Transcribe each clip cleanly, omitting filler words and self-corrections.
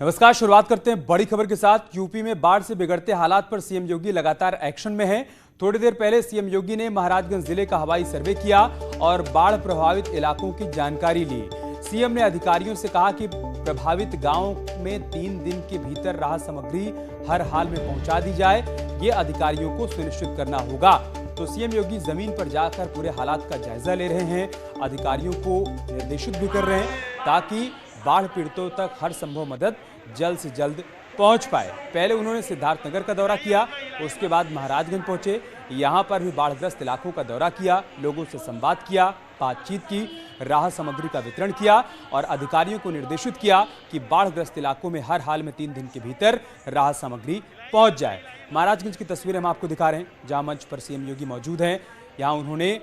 नमस्कार। शुरुआत करते हैं बड़ी खबर के साथ। यूपी में बाढ़ से बिगड़ते हालात पर सीएम योगी लगातार एक्शन में हैं। थोड़ी देर पहले सीएम योगी ने महाराजगंज जिले का हवाई सर्वे किया और बाढ़ प्रभावित इलाकों की जानकारी ली। सीएम ने अधिकारियों से कहा कि प्रभावित गांव में 3 दिन के भीतर राहत सामग्री हर हाल में पहुंचा दी जाए, ये अधिकारियों को सुनिश्चित करना होगा। तो सीएम योगी जमीन पर जाकर पूरे हालात का जायजा ले रहे हैं, अधिकारियों को निर्देशित भी कर रहे हैं ताकि बाढ़ पीड़ितों तक हर संभव मदद जल्द से जल्द पहुंच पाए। पहले उन्होंने सिद्धार्थनगर का दौरा किया, उसके बाद महाराजगंज पहुंचे। यहां पर भी बाढ़ग्रस्त इलाकों का दौरा किया, लोगों से संवाद किया, बातचीत की, राहत सामग्री का वितरण किया और अधिकारियों को निर्देशित किया कि बाढ़ग्रस्त इलाकों में हर हाल में 3 दिन के भीतर राहत सामग्री पहुंच जाए। महाराजगंज की तस्वीरें हम आपको दिखा रहे हैं, जहां मंच पर सीएम योगी मौजूद हैं। यहां उन्होंने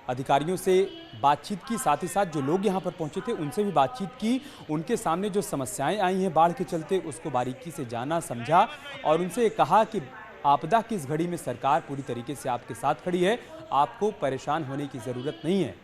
अधिकारियों से बातचीत की, साथ ही साथ जो लोग यहां पर पहुंचे थे उनसे भी बातचीत की। उनके सामने जो समस्याएं आई हैं बाढ़ के चलते, उसको बारीकी से जाना, समझा और उनसे कहा कि आपदा की इस घड़ी में सरकार पूरी तरीके से आपके साथ खड़ी है, आपको परेशान होने की जरूरत नहीं है।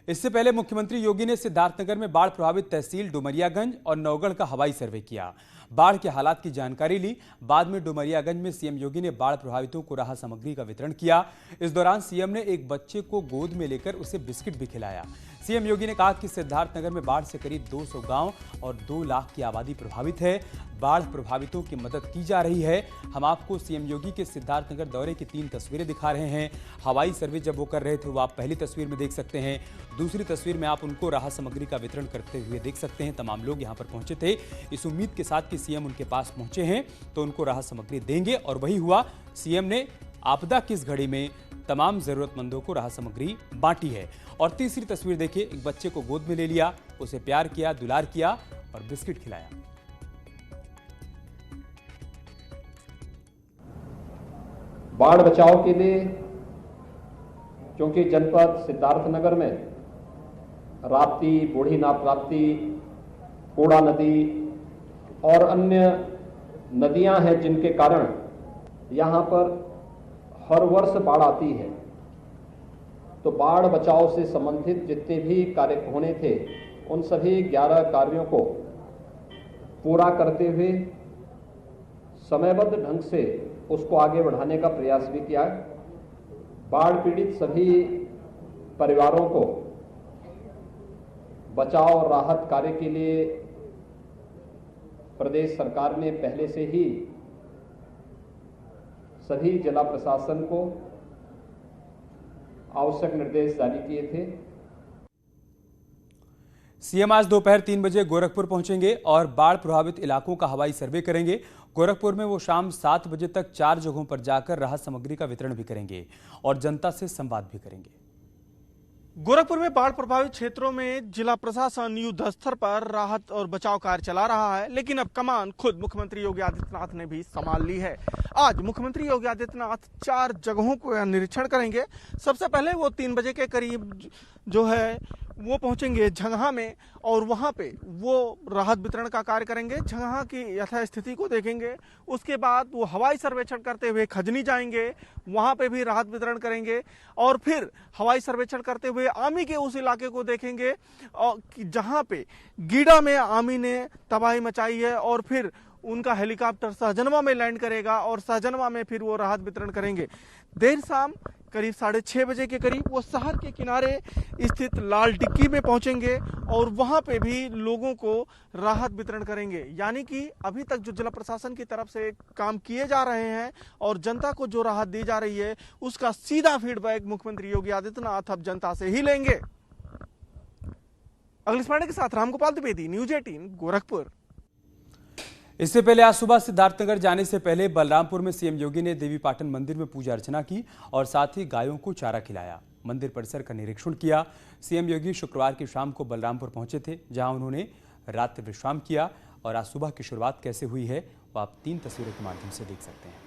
इससे पहले मुख्यमंत्री योगी ने सिद्धार्थनगर में बाढ़ प्रभावित तहसील डुमरियागंज और नौगढ़ का हवाई सर्वे किया, बाढ़ के हालात की जानकारी ली। बाद में डुमरियागंज में सीएम योगी ने बाढ़ प्रभावितों को राहत सामग्री का वितरण किया। इस दौरान सीएम ने एक बच्चे को गोद में लेकर उसे बिस्किट भी खिलाया। सीएम योगी ने कहा कि सिद्धार्थनगर में बाढ़ से करीब 200 गांव और 2 लाख की आबादी प्रभावित है, बाढ़ प्रभावितों की मदद की जा रही है। हम आपको सीएम योगी के सिद्धार्थनगर दौरे की 3 तस्वीरें दिखा रहे हैं। हवाई सर्वे जब वो कर रहे थे वो आप पहली तस्वीर में देख सकते हैं, दूसरी तस्वीर में आप उनको राहत सामग्री का वितरण करते हुए देख सकते हैं। तमाम लोग यहां पर पहुंचे थे इस उम्मीद के साथ कि सीएम उनके पास पहुंचे हैं तो उनको राहत सामग्री देंगे, और वही हुआ। सीएम ने आपदा की इस घड़ी में तमाम जरूरतमंदों को राहत सामग्री बांटी है। और तीसरी तस्वीर देखिए, एक बच्चे को गोद में ले लिया, उसे प्यार किया, दुलार किया और बिस्किट खिलाया। बाढ़ बचाव के लिए क्योंकि जनपद सिद्धार्थनगर में राप्ती, बूढ़ी नाप राप्ती, कोड़ा नदी और अन्य नदियां हैं जिनके कारण यहां पर हर वर्ष बाढ़ आती है। तो बाढ़ बचाव से संबंधित जितने भी कार्य होने थे उन सभी 11 कार्यों को पूरा करते हुए समयबद्ध ढंग से उसको आगे बढ़ाने का प्रयास भी किया। बाढ़ पीड़ित सभी परिवारों को बचाव और राहत कार्य के लिए प्रदेश सरकार ने पहले से ही सभी जिला प्रशासन को आवश्यक निर्देश जारी किए थे। सीएम आज दोपहर 3 बजे गोरखपुर पहुंचेंगे और बाढ़ प्रभावित इलाकों का हवाई सर्वे करेंगे। गोरखपुर में वो शाम 7 बजे तक 4 जगहों पर जाकर राहत सामग्री का वितरण भी करेंगे और जनता से संवाद भी करेंगे। गोरखपुर में बाढ़ प्रभावित क्षेत्रों में जिला प्रशासन युद्ध स्तर पर राहत और बचाव कार्य चला रहा है, लेकिन अब कमान खुद मुख्यमंत्री योगी आदित्यनाथ ने भी संभाल ली है। आज मुख्यमंत्री योगी आदित्यनाथ 4 जगहों को निरीक्षण करेंगे। सबसे पहले वो 3 बजे के करीब जो है वो पहुंचेंगे झंगहा में और वहां पे वो राहत वितरण का कार्य करेंगे, झंगहा की यथास्थिति को देखेंगे। उसके बाद वो हवाई सर्वेक्षण करते हुए खजनी जाएंगे, वहां पे भी राहत वितरण करेंगे और फिर हवाई सर्वेक्षण करते हुए आमी के उस इलाके को देखेंगे और जहां पे गीडा में आमी ने तबाही मचाई है, और फिर उनका हेलीकॉप्टर सहजनवा में लैंड करेगा और सहजनवा में फिर वो राहत वितरण करेंगे। देर शाम करीब 6:30 बजे के करीब वो शहर के किनारे स्थित लाल डिक्की में पहुंचेंगे और वहां पे भी लोगों को राहत वितरण करेंगे। यानी कि अभी तक जो जिला प्रशासन की तरफ से काम किए जा रहे हैं और जनता को जो राहत दी जा रही है उसका सीधा फीडबैक मुख्यमंत्री योगी आदित्यनाथ अब जनता से ही लेंगे। अगले पांडे के साथ रामगोपाल द्विवेदी, न्यूज 18 गोरखपुर। इससे पहले आज सुबह सिद्धार्थनगर जाने से पहले बलरामपुर में सीएम योगी ने देवी पाटन मंदिर में पूजा अर्चना की और साथ ही गायों को चारा खिलाया, मंदिर परिसर का निरीक्षण किया। सीएम योगी शुक्रवार की शाम को बलरामपुर पहुंचे थे, जहां उन्होंने रात्रि विश्राम किया और आज सुबह की शुरुआत कैसे हुई है वो आप 3 तस्वीरों के माध्यम से देख सकते हैं।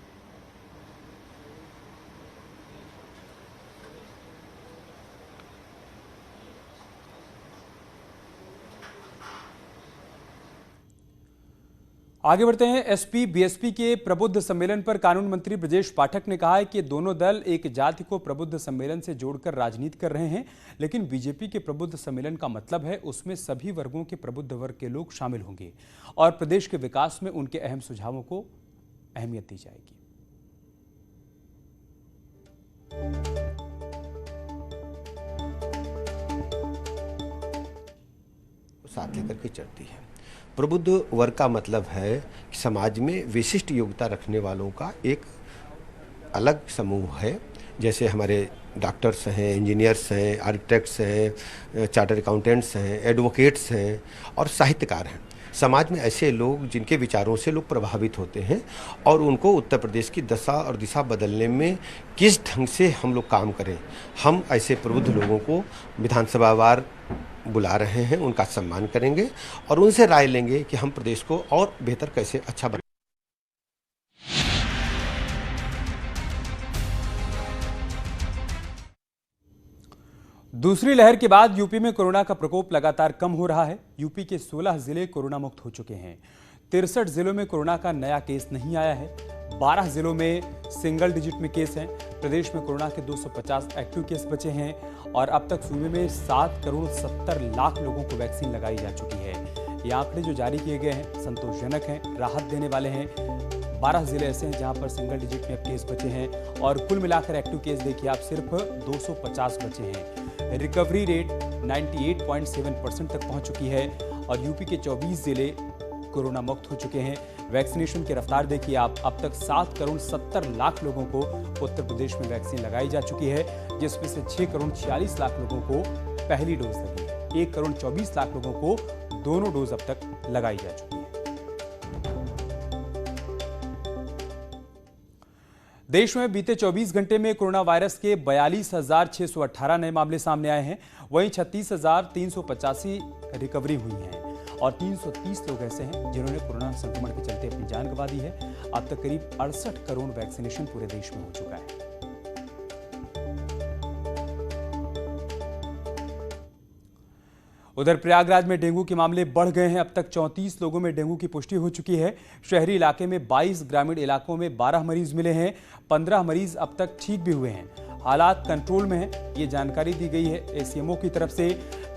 आगे बढ़ते हैं। एसपी बीएसपी के प्रबुद्ध सम्मेलन पर कानून मंत्री ब्रजेश पाठक ने कहा है कि दोनों दल एक जाति को प्रबुद्ध सम्मेलन से जोड़कर राजनीति कर रहे हैं, लेकिन बीजेपी के प्रबुद्ध सम्मेलन का मतलब है उसमें सभी वर्गों के प्रबुद्ध वर्ग के लोग शामिल होंगे और प्रदेश के विकास में उनके अहम सुझावों को अहमियत दी जाएगी। साथ लेकर के चलती है। प्रबुद्ध वर्ग का मतलब है कि समाज में विशिष्ट योग्यता रखने वालों का एक अलग समूह है। जैसे हमारे डॉक्टर्स हैं, इंजीनियर्स हैं, आर्किटेक्ट्स हैं, चार्टर्ड अकाउंटेंट्स हैं, एडवोकेट्स हैं और साहित्यकार हैं। समाज में ऐसे लोग जिनके विचारों से लोग प्रभावित होते हैं और उनको उत्तर प्रदेश की दशा और दिशा बदलने में किस ढंग से हम लोग काम करें, हम ऐसे प्रबुद्ध लोगों को विधानसभावार बुला रहे हैं, उनका सम्मान करेंगे और उनसे राय लेंगे कि हम प्रदेश को और बेहतर कैसे अच्छा बना। दूसरी लहर के बाद यूपी में कोरोना का प्रकोप लगातार कम हो रहा है। यूपी के 16 जिले कोरोना मुक्त हो चुके हैं। 63 जिलों में कोरोना का नया केस नहीं आया है। 12 जिलों में सिंगल डिजिट में केस हैं। प्रदेश में कोरोना के 250 एक्टिव केस बचे हैं और अब तक सूबे में 7 करोड़ 70 लाख लोगों को वैक्सीन लगाई जा चुकी है। ये आंकड़े जो जारी किए गए हैं संतोषजनक हैं, राहत देने वाले हैं। 12 जिले ऐसे हैं जहां पर सिंगल डिजिट में अब केस बचे हैं और कुल मिलाकर एक्टिव केस देखिए आप सिर्फ 250 बचे हैं। रिकवरी रेट 98.7% तक पहुंच चुकी है और यूपी के 24 जिले कोरोना मुक्त हो चुके हैं। वैक्सीनेशन की रफ्तार देखिए आप, अब तक 7 करोड़ 70 लाख लोगों को उत्तर प्रदेश में वैक्सीन लगाई जा चुकी है, जिसमें से 6 करोड़ 46 लाख लोगों को पहली डोज लगी है। 1 करोड़ 24 लाख लोगों को दोनों डोज अब तक लगाई जा चुकी है। देश में बीते 24 घंटे में कोरोना वायरस के 42,618 नए मामले सामने आए हैं। वहीं 36,385 रिकवरी हुई है और 330 लोग ऐसे हैं जिन्होंने कोरोना संक्रमण के चलते अपनी जान गंवा दी है। अब तक करीब 68 करोड़ वैक्सीनेशन पूरे देश में हो चुका है। उधर प्रयागराज में डेंगू के मामले बढ़ गए हैं। अब तक 34 लोगों में डेंगू की पुष्टि हो चुकी है। शहरी इलाके में 22, ग्रामीण इलाकों में 12 मरीज मिले हैं। 15 मरीज अब तक ठीक भी हुए हैं। हालात कंट्रोल में हैं, ये जानकारी दी गई है एसीएमओ की तरफ से।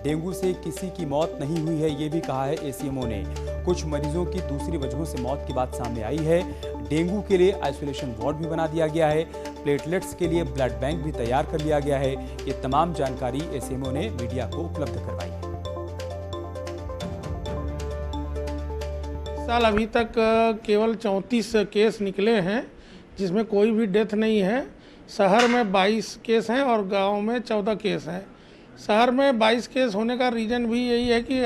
डेंगू से किसी की मौत नहीं हुई है, ये भी कहा है एसीएमओ ने। कुछ मरीजों की दूसरी वजहों से मौत की बात सामने आई है। डेंगू के लिए आइसोलेशन वार्ड भी बना दिया गया है। प्लेटलेट्स के लिए ब्लड बैंक भी तैयार कर लिया गया है। ये तमाम जानकारी एसीएमओ ने मीडिया को उपलब्ध करवाई है। साल अभी तक केवल 34 केस निकले हैं, जिसमें कोई भी डेथ नहीं है। शहर में 22 केस हैं और गांव में 14 केस हैं। शहर में 22 केस होने का रीज़न भी यही है कि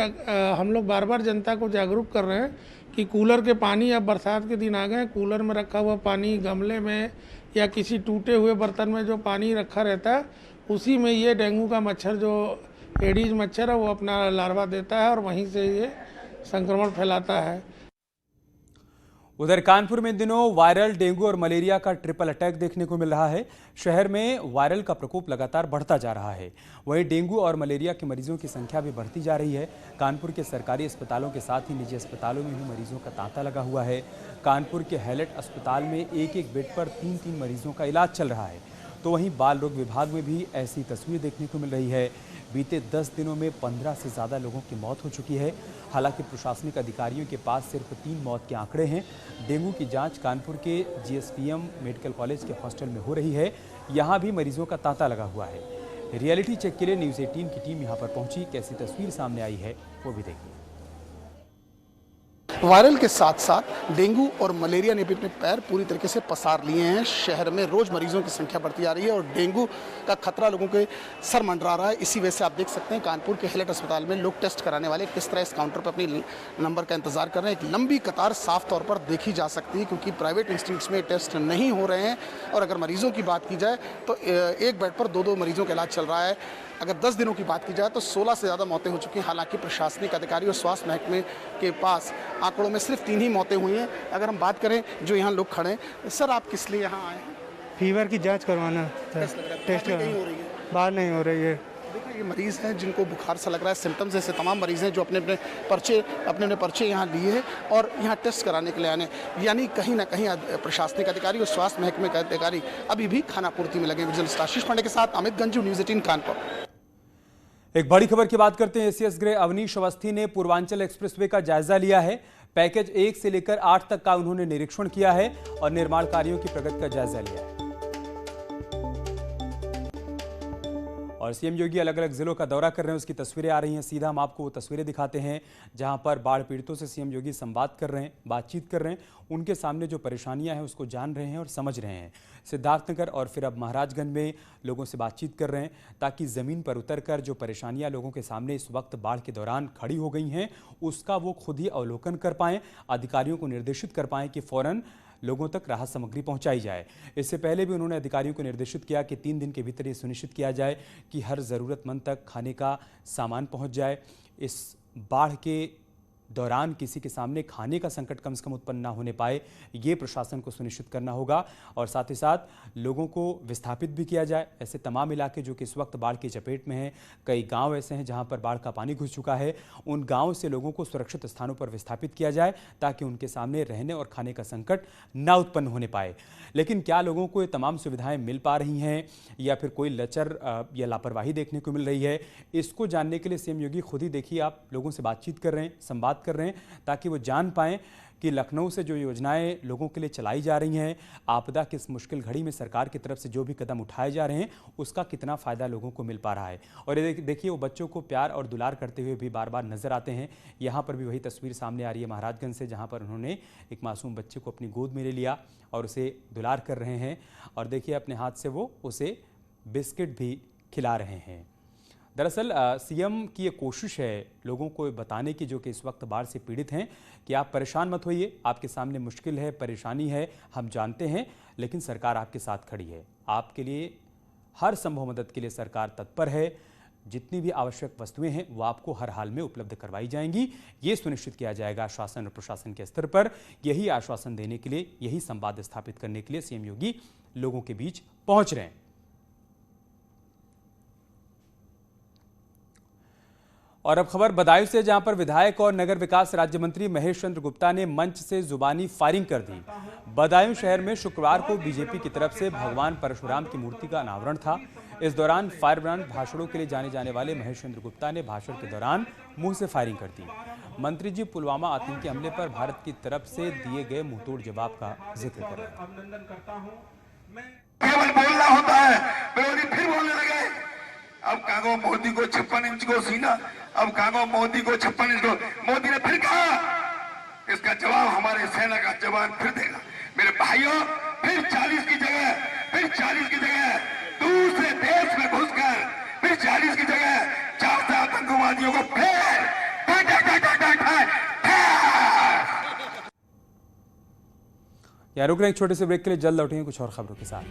हम लोग बार बार जनता को जागरूक कर रहे हैं कि कूलर के पानी, अब बरसात के दिन आ गए, कूलर में रखा हुआ पानी, गमले में या किसी टूटे हुए बर्तन में जो पानी रखा रहता है, उसी में ये डेंगू का मच्छर, जो एडीज मच्छर है, वो अपना लार्वा देता है और वहीं से ये संक्रमण फैलाता है। उधर कानपुर में इन दिनों वायरल डेंगू और मलेरिया का ट्रिपल अटैक देखने को मिल रहा है। शहर में वायरल का प्रकोप लगातार बढ़ता जा रहा है। वहीं डेंगू और मलेरिया के मरीजों की संख्या भी बढ़ती जा रही है। कानपुर के सरकारी अस्पतालों के साथ ही निजी अस्पतालों में भी मरीजों का तांता लगा हुआ है। कानपुर के हैलेट अस्पताल में एक बेड पर 3 मरीजों का इलाज चल रहा है। तो वहीं बाल रोग विभाग में भी ऐसी तस्वीर देखने को मिल रही है। बीते 10 दिनों में 15 से ज़्यादा लोगों की मौत हो चुकी है। हालांकि प्रशासनिक अधिकारियों के पास सिर्फ 3 मौत के आंकड़े हैं। डेंगू की जांच कानपुर के जीएसपीएम मेडिकल कॉलेज के हॉस्टल में हो रही है। यहां भी मरीजों का तांता लगा हुआ है। रियलिटी चेक के लिए न्यूज़ 18 की टीम यहां पर पहुंची। कैसी तस्वीर सामने आई है वो भी देखिए। वायरल के साथ साथ डेंगू और मलेरिया ने भी अपने पैर पूरी तरीके से पसार लिए हैं। शहर में रोज मरीजों की संख्या बढ़ती जा रही है और डेंगू का खतरा लोगों के सर मंडरा रहा है। इसी वजह से आप देख सकते हैं कानपुर के हैलेट अस्पताल में लोग टेस्ट कराने वाले किस तरह इस काउंटर पर अपनी नंबर का इंतजार कर रहे हैं। एक लंबी कतार साफ तौर पर देखी जा सकती है, क्योंकि प्राइवेट इंस्टीट्यूट्स में टेस्ट नहीं हो रहे हैं। और अगर मरीजों की बात की जाए तो एक बेड पर 2 मरीजों का इलाज चल रहा है। अगर 10 दिनों की बात की जाए तो 16 से ज़्यादा मौतें हो चुकी हैं। हालांकि प्रशासनिक अधिकारी और स्वास्थ्य महकमे के पास आंकड़ों में सिर्फ 3 ही मौतें हुई हैं। अगर हम बात करें जो यहाँ लोग खड़े हैं, सर आप किस लिए यहाँ आए हैं? फीवर की जांच करवाना था। टेस्ट नहीं हो रही है, बाहर नहीं हो रही है। ये मरीज़ हैं जिनको बुखार सा लग रहा है, सिम्टम्स ऐसे तमाम मरीज़ हैं जो अपने अपने पर्चे यहाँ लिए हैं और यहाँ टेस्ट कराने के लिए आने, यानी कहीं ना कहीं प्रशासनिक अधिकारी और स्वास्थ्य महकमे के अधिकारी अभी भी खानापूर्ति में लगे। विजिलेंस आशीष पांडे के साथ अमित गंजू, न्यूज़ 18 कानपुर। एक बड़ी खबर की बात करते हैं। एसीएस ग्रे अवनीश अवस्थी ने पूर्वांचल एक्सप्रेसवे का जायजा लिया है। पैकेज 1 से लेकर 8 तक का उन्होंने निरीक्षण किया है और निर्माण कार्यों की प्रगति का जायजा लिया है। और सीएम योगी अलग अलग जिलों का दौरा कर रहे हैं, उसकी तस्वीरें आ रही हैं। सीधा हम आपको वो तस्वीरें दिखाते हैं जहां पर बाढ़ पीड़ितों से सीएम योगी संवाद कर रहे हैं, बातचीत कर रहे हैं, उनके सामने जो परेशानियां हैं उसको जान रहे हैं और समझ रहे हैं। सिद्धार्थनगर और फिर अब महाराजगंज में लोगों से बातचीत कर रहे हैं ताकि ज़मीन पर उतरकर जो परेशानियां लोगों के सामने इस वक्त बाढ़ के दौरान खड़ी हो गई हैं उसका वो खुद ही अवलोकन कर पाएँ, अधिकारियों को निर्देशित कर पाएँ कि फ़ौरन लोगों तक राहत सामग्री पहुंचाई जाए। इससे पहले भी उन्होंने अधिकारियों को निर्देशित किया कि 3 दिन के भीतर ये सुनिश्चित किया जाए कि हर ज़रूरतमंद तक खाने का सामान पहुंच जाए। इस बाढ़ के दौरान किसी के सामने खाने का संकट कम से कम उत्पन्न ना होने पाए, ये प्रशासन को सुनिश्चित करना होगा और साथ ही साथ लोगों को विस्थापित भी किया जाए। ऐसे तमाम इलाके जो कि इस वक्त बाढ़ की चपेट में हैं, कई गांव ऐसे हैं जहां पर बाढ़ का पानी घुस चुका है, उन गांवों से लोगों को सुरक्षित स्थानों पर विस्थापित किया जाए ताकि उनके सामने रहने और खाने का संकट ना उत्पन्न होने पाए। लेकिन क्या लोगों को ये तमाम सुविधाएं मिल पा रही हैं या फिर कोई लचर या लापरवाही देखने को मिल रही है, इसको जानने के लिए सीएम योगी खुद ही देखिए आप लोगों से बातचीत कर रहे हैं, संवाद कर रहे हैं ताकि वो जान पाएं कि लखनऊ से जो योजनाएं लोगों के लिए चलाई जा रही हैं, आपदा की इस मुश्किल घड़ी में सरकार की तरफ से जो भी कदम उठाए जा रहे हैं उसका कितना फ़ायदा लोगों को मिल पा रहा है। और ये देखिए वो बच्चों को प्यार और दुलार करते हुए भी बार बार नजर आते हैं। यहाँ पर भी वही तस्वीर सामने आ रही है महाराजगंज से, जहाँ पर उन्होंने एक मासूम बच्चे को अपनी गोद में ले लिया और उसे दुलार कर रहे हैं और देखिए अपने हाथ से वो उसे बिस्किट भी खिला रहे हैं। दरअसल सीएम की ये कोशिश है लोगों को बताने की जो कि इस वक्त बाढ़ से पीड़ित हैं कि आप परेशान मत होइए, आपके सामने मुश्किल है, परेशानी है, हम जानते हैं, लेकिन सरकार आपके साथ खड़ी है। आपके लिए हर संभव मदद के लिए सरकार तत्पर है। जितनी भी आवश्यक वस्तुएं हैं वो आपको हर हाल में उपलब्ध करवाई जाएंगी। ये सुनिश्चित किया जाएगा शासन और प्रशासन के स्तर पर। यही आश्वासन देने के लिए, यही संवाद स्थापित करने के लिए सीएम योगी लोगों के बीच पहुंच रहे हैं। और अब खबर बदायूं से, जहां पर विधायक और नगर विकास राज्य मंत्री महेश चंद्र गुप्ता ने मंच से जुबानी फायरिंग कर दी। बदायूं शहर में शुक्रवार को बीजेपी की तरफ से भगवान परशुराम की मूर्ति का अनावरण था। इस दौरान फायर ब्रांड भाषणों के लिए जाने जाने वाले महेश चंद्र गुप्ता ने भाषण के दौरान मुंह से फायरिंग कर दी। मंत्री जी पुलवामा आतंकी हमले पर भारत की तरफ से दिए गए मुंहतोड़ जवाब का जिक्र कर रहे हैं। अभिनंदन करता हूं मैं। केवल बोलना होता है, विरोधी फिर बोलने लगे। अब कागो मोदी को 56 इंच को सीना, अब कागो मोदी को 56 इंच को। मोदी ने फिर कहा, इसका जवाब हमारे सेना का जवान फिर देगा। मेरे भाइयों, फिर 40 की जगह दूसरे देश में घुसकर फिर 40 की जगह 4 आतंकवादियों को फिर यहाँ रुक रहे एक छोटे से ब्रेक के लिए, जल्द लौटेंगे कुछ और खबरों के साथ।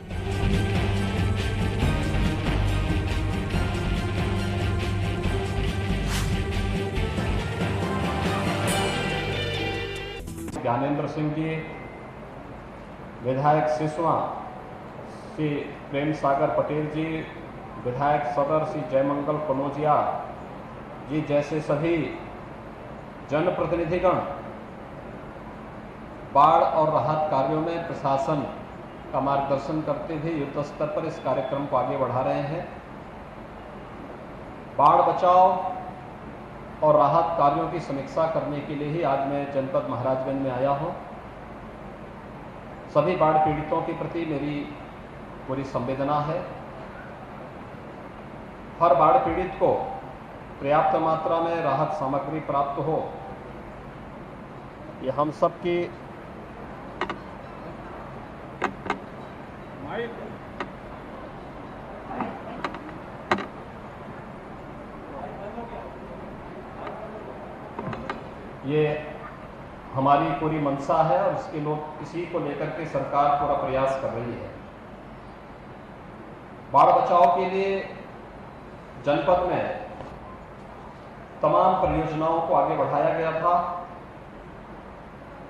ज्ञानेंद्र सिंह जी, विधायक सिसवा श्री प्रेम सागर पटेल जी, विधायक सदर श्री जयमंगल कनौजिया जी जैसे सभी जनप्रतिनिधिगण बाढ़ और राहत कार्यों में प्रशासन का मार्गदर्शन करते हुए युद्ध स्तर पर इस कार्यक्रम को आगे बढ़ा रहे हैं। बाढ़ बचाव और राहत कार्यों की समीक्षा करने के लिए ही आज मैं जनपद महाराजगंज में आया हूं। सभी बाढ़ पीड़ितों के प्रति मेरी पूरी संवेदना है। हर बाढ़ पीड़ित को पर्याप्त मात्रा में राहत सामग्री प्राप्त हो, ये हम सबकी ये हमारी पूरी मंशा है और इसके लोग इसी को लेकर के सरकार पूरा प्रयास कर रही है। बाढ़ बचाव के लिए जनपद में तमाम परियोजनाओं को आगे बढ़ाया गया था।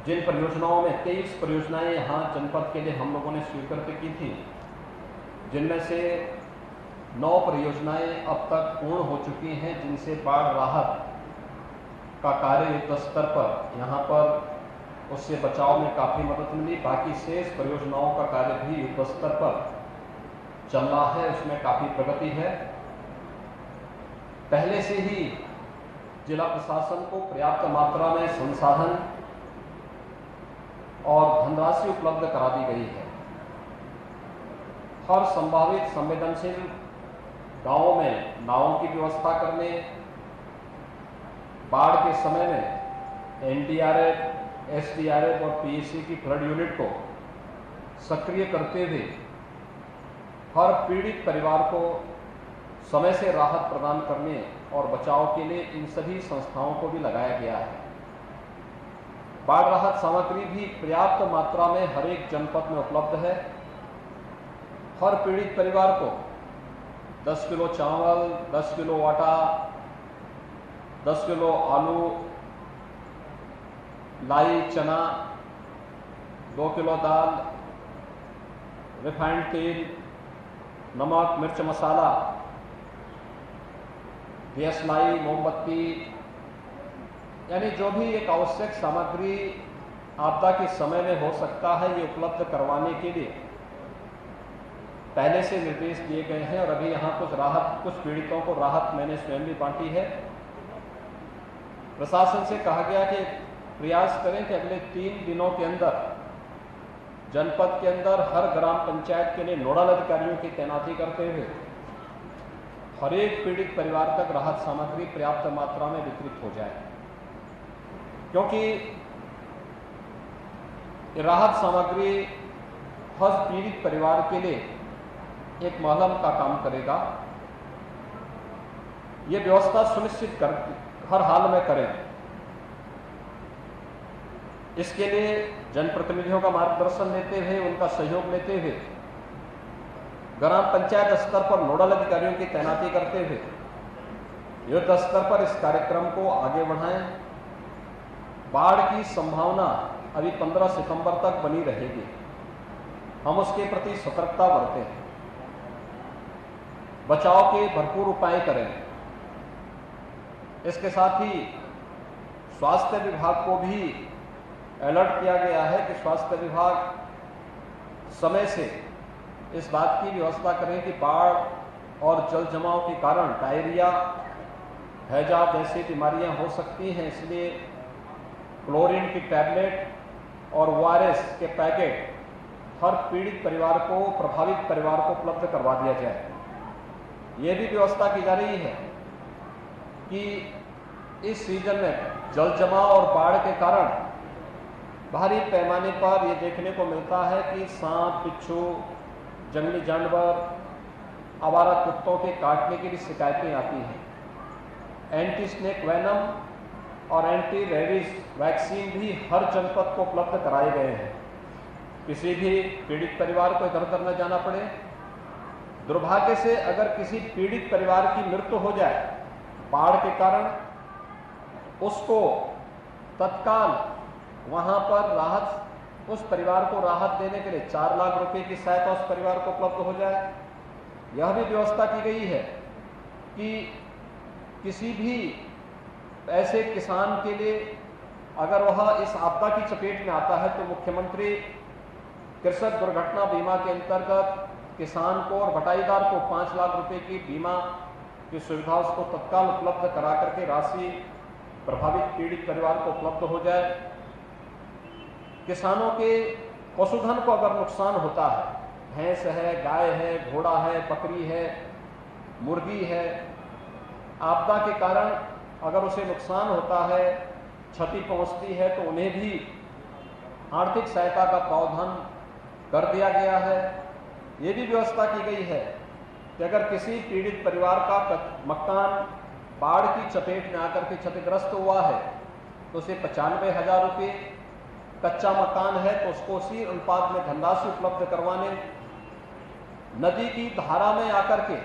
जिन परियोजनाओं में 23 परियोजनाएं यहाँ जनपद के लिए हम लोगों ने स्वीकृत की थी, जिनमें से 9 परियोजनाएं अब तक पूर्ण हो चुकी हैं, जिनसे बाढ़ राहत का कार्य युद्ध स्तर पर यहाँ पर उससे बचाव में काफ़ी मदद मिली। बाकी शेष परियोजनाओं का कार्य भी युद्ध स्तर पर चल रहा है, उसमें काफ़ी प्रगति है। पहले से ही जिला प्रशासन को पर्याप्त मात्रा में संसाधन और धनराशि उपलब्ध करा दी गई है। हर संभावित संवेदनशील गांवों में नावों की व्यवस्था करने, बाढ़ के समय में एनडीआरएफ, एसडीआरएफ और पीएसी की फ्लड यूनिट को सक्रिय करते हुए हर पीड़ित परिवार को समय से राहत प्रदान करने और बचाव के लिए इन सभी संस्थाओं को भी लगाया गया है। बाढ़ राहत सामग्री भी पर्याप्त मात्रा में हर एक जनपद में उपलब्ध है। हर पीड़ित परिवार को 10 किलो चावल, 10 किलो आटा, 10 किलो आलू, लाई चना, 2 किलो दाल, रिफाइंड तेल, नमक, मिर्च मसाला, गैस लाई, मोमबत्ती, यानी जो भी एक आवश्यक सामग्री आपदा के समय में हो सकता है, ये उपलब्ध करवाने के लिए पहले से निर्देश दिए गए हैं। और अभी यहाँ कुछ पीड़ितों को राहत मैंने स्वयं भी बांटी है। प्रशासन से कहा गया कि प्रयास करें कि अगले 3 दिनों के अंदर जनपद के अंदर हर ग्राम पंचायत के लिए नोडल अधिकारियों की तैनाती करते हुए हर एक पीड़ित परिवार तक राहत सामग्री पर्याप्त मात्रा में वितरित हो जाए, क्योंकि राहत सामग्री हर पीड़ित परिवार के लिए एक मलहम का काम करेगा। ये व्यवस्था सुनिश्चित कर हर हाल में करें। इसके लिए जनप्रतिनिधियों का मार्गदर्शन लेते हुए, उनका सहयोग लेते हुए ग्राम पंचायत स्तर पर नोडल अधिकारियों की तैनाती करते हुए युद्ध स्तर पर इस कार्यक्रम को आगे बढ़ाएं। बाढ़ की संभावना अभी 15 सितंबर तक बनी रहेगी। हम उसके प्रति सतर्कता बरतें, बचाव के भरपूर उपाय करें। इसके साथ ही स्वास्थ्य विभाग को भी अलर्ट किया गया है कि स्वास्थ्य विभाग समय से इस बात की व्यवस्था करें कि बाढ़ और जल जमाव के कारण डायरिया, हैजा जैसी बीमारियां हो सकती हैं, इसलिए क्लोरीन की टैबलेट और ORS के पैकेट हर पीड़ित परिवार को, प्रभावित परिवार को उपलब्ध करवा दिया जाए। ये भी व्यवस्था की जा रही है कि इस सीजन में जल जमाव और बाढ़ के कारण भारी पैमाने पर ये देखने को मिलता है कि सांप, बिच्छू, जंगली जानवर, आवारा कुत्तों के काटने की भी शिकायतें आती हैं। एंटी स्नेक वेनम और एंटी रेबीज वैक्सीन भी हर जनपद को उपलब्ध कराए गए हैं। किसी भी पीड़ित परिवार को इधर उधर न जाना पड़े। दुर्भाग्य से अगर किसी पीड़ित परिवार की मृत्यु हो जाए बाढ़ के कारण, उसको तत्काल वहां पर राहत, उस परिवार को राहत देने के लिए 4 लाख रुपए की सहायता उस परिवार को उपलब्ध हो जाए। यह भी व्यवस्था की गई है कि किसी भी ऐसे किसान के लिए अगर वह इस आपदा की चपेट में आता है तो मुख्यमंत्री कृषक दुर्घटना बीमा के अंतर्गत किसान को और बटाईदार को 5 लाख रुपए की बीमा की सुविधा उसको तत्काल उपलब्ध करा करके राशि प्रभावित पीड़ित परिवार को उपलब्ध हो जाए। किसानों के पशुधन को अगर नुकसान होता है, भैंस है, गाय है, घोड़ा है, बकरी है, मुर्गी है, आपदा के कारण अगर उसे नुकसान होता है, क्षति पहुंचती है, तो उन्हें भी आर्थिक सहायता का प्रावधान कर दिया गया है। ये भी व्यवस्था की गई है कि अगर किसी पीड़ित परिवार का मकान बाढ़ की चपेट में आकर के क्षतिग्रस्त हुआ है तो उसे 95,000 रुपये, कच्चा मकान है तो उसको उसी अनुपात में धनराशि उपलब्ध करवाने, नदी की धारा में आकर के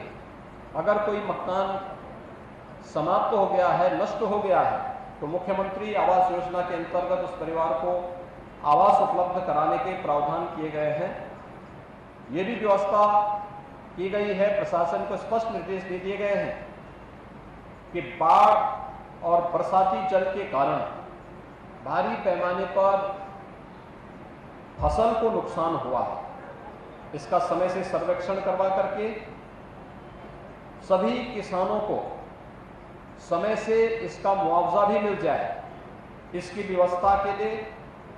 अगर कोई मकान समाप्त हो गया है, नष्ट हो गया है, तो मुख्यमंत्री आवास योजना के अंतर्गत उस परिवार को आवास उपलब्ध कराने के प्रावधान किए गए हैं। ये भी व्यवस्था की गई है। प्रशासन को स्पष्ट निर्देश दे दिए गए हैं कि बाढ़ और बरसाती जल के कारण भारी पैमाने पर फसल को नुकसान हुआ है, इसका समय से सर्वेक्षण करवा करके सभी किसानों को समय से इसका मुआवजा भी मिल जाए, इसकी व्यवस्था के लिए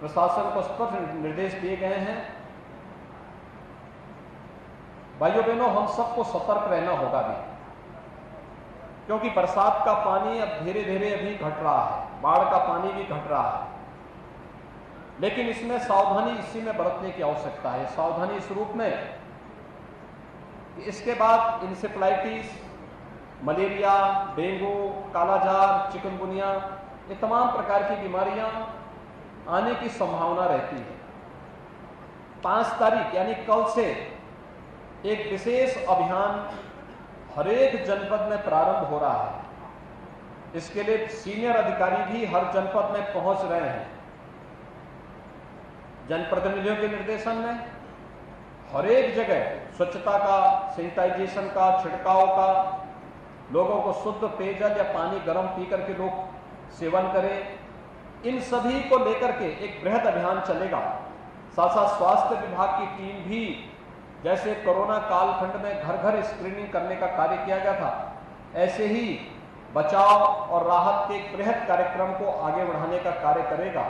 प्रशासन को स्पष्ट निर्देश दिए गए हैं। भाइयों बहनों, हम सबको सतर्क रहना होगा भी, क्योंकि बरसात का पानी अब धीरे धीरे अभी घट रहा है, बाढ़ का पानी भी घट रहा है, लेकिन इसमें सावधानी इसी में बरतने की आवश्यकता है। सावधानी इस रूप में कि इसके बाद इंसेफ्लाइटिस, मलेरिया, डेंगू, कालाजार, चिकनगुनिया, ये तमाम प्रकार की बीमारियां आने की संभावना रहती है। 5 तारीख यानी कल से एक विशेष अभियान हरेक जनपद में प्रारंभ हो रहा है। इसके लिए सीनियर अधिकारी भी हर जनपद में पहुंच रहे हैं। जनप्रतिनिधियों के निर्देशन में हरेक जगह स्वच्छता का, सैनिटाइजेशन का, छिड़काव का, लोगों को शुद्ध पेयजल या पानी गर्म पी करके लोग सेवन करें, इन सभी को लेकर के एक बृहद अभियान चलेगा। साथ साथ स्वास्थ्य विभाग की टीम भी, जैसे कोरोना कालखंड में घर घर स्क्रीनिंग करने का कार्य किया गया था, ऐसे ही बचाव और राहत के एक बृहद कार्यक्रम को आगे बढ़ाने का कार्य करेगा।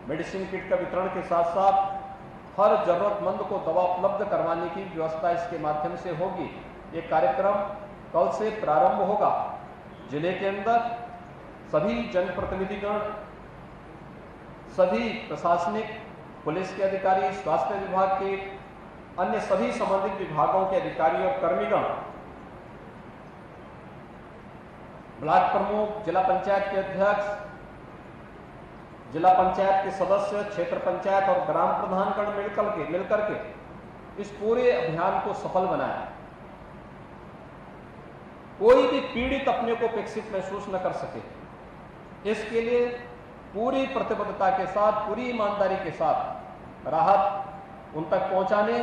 मेडिसिन किट का वितरण के साथ साथ हर जरूरतमंद को दवा उपलब्ध करवाने की व्यवस्था इसके माध्यम से होगी। ये कार्यक्रम कल से प्रारंभ होगा। जिले के अंदर सभी जनप्रतिनिधिगण, सभी प्रशासनिक, पुलिस के अधिकारी, स्वास्थ्य विभाग के अन्य सभी संबंधित विभागों के अधिकारी और कर्मीगण, ब्लॉक प्रमुख, जिला पंचायत के अध्यक्ष, जिला पंचायत के सदस्य, क्षेत्र पंचायत और ग्राम प्रधानगण मिलकर के इस पूरे अभियान को सफल बनाया। कोई भी पीड़ित अपने को उपेक्षित महसूस न कर सके, इसके लिए पूरी प्रतिबद्धता के साथ, पूरी ईमानदारी के साथ राहत उन तक पहुंचाने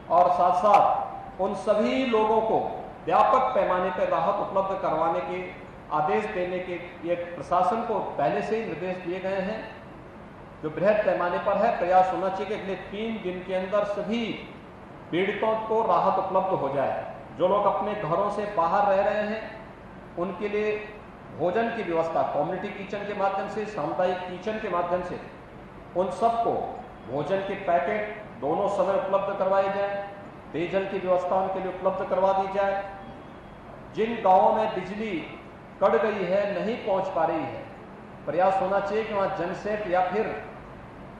और साथ साथ उन सभी लोगों को व्यापक पैमाने पर राहत उपलब्ध करवाने के आदेश देने के ये प्रशासन को पहले से ही निर्देश दिए गए हैं। जो बृहद पैमाने पर है, प्रयास होना चाहिए कि अगले 3 दिन के अंदर सभी पीड़ितों को राहत उपलब्ध हो जाए। जो लोग अपने घरों से बाहर रह रहे हैं, उनके लिए भोजन की व्यवस्था कम्युनिटी किचन के माध्यम से, सामुदायिक किचन के माध्यम से उन सबको भोजन के पैकेट दोनों समय उपलब्ध करवाए जाए। पेयजल की व्यवस्था उनके लिए उपलब्ध करवा दी जाए। जिन गांवों में बिजली कट गई है, नहीं पहुंच पा रही है, प्रयास होना चाहिए कि वहां जनसेट या फिर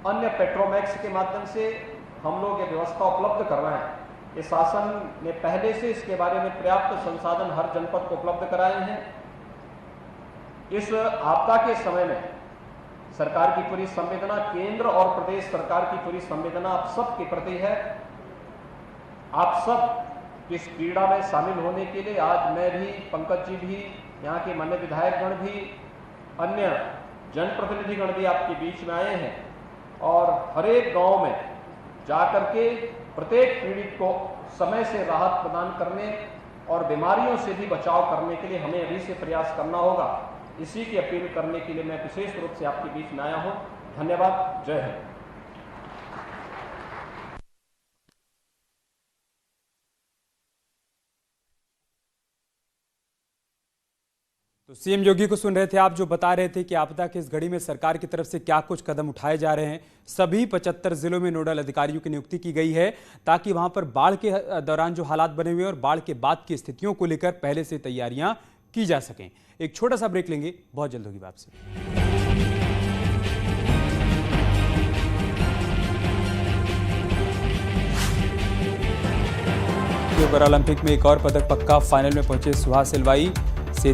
अन्य पेट्रोमैक्स के माध्यम से हम लोग ये व्यवस्था उपलब्ध करवाएं। ये शासन ने पहले से इसके बारे में पर्याप्त संसाधन हर जनपद को उपलब्ध कराए हैं। इस आपदा के समय में सरकार की पूरी संवेदना, केंद्र और प्रदेश सरकार की पूरी संवेदना आप सब के प्रति है। आप सब इस पीड़ा में शामिल होने के लिए आज मैं भी, पंकज जी भी, यहाँ के मान्य विधायकगण भी, अन्य जनप्रतिनिधिगण भी आपके बीच में आए हैं और हर एक गांव में जाकर के प्रत्येक पीड़ित को समय से राहत प्रदान करने और बीमारियों से भी बचाव करने के लिए हमें अभी से प्रयास करना होगा। इसी की अपील करने के लिए मैं विशेष रूप से आपके बीच में आया हूं। धन्यवाद। जय हिंद। तो सीएम योगी को सुन रहे थे आप, जो बता रहे थे कि आपदा की इस घड़ी में सरकार की तरफ से क्या कुछ कदम उठाए जा रहे हैं। सभी 75 जिलों में नोडल अधिकारियों की नियुक्ति की गई है ताकि वहां पर बाढ़ के दौरान जो हालात बने हुए और बाढ़ के बाद की स्थितियों को लेकर पहले से तैयारियां की जा सकें। एक छोटा सा ब्रेक लेंगे, बहुत जल्द होगी वापसी। पैरा ओलंपिक में एक और पदक पक्का, फाइनल में पहुंचे सुहास एलवाई।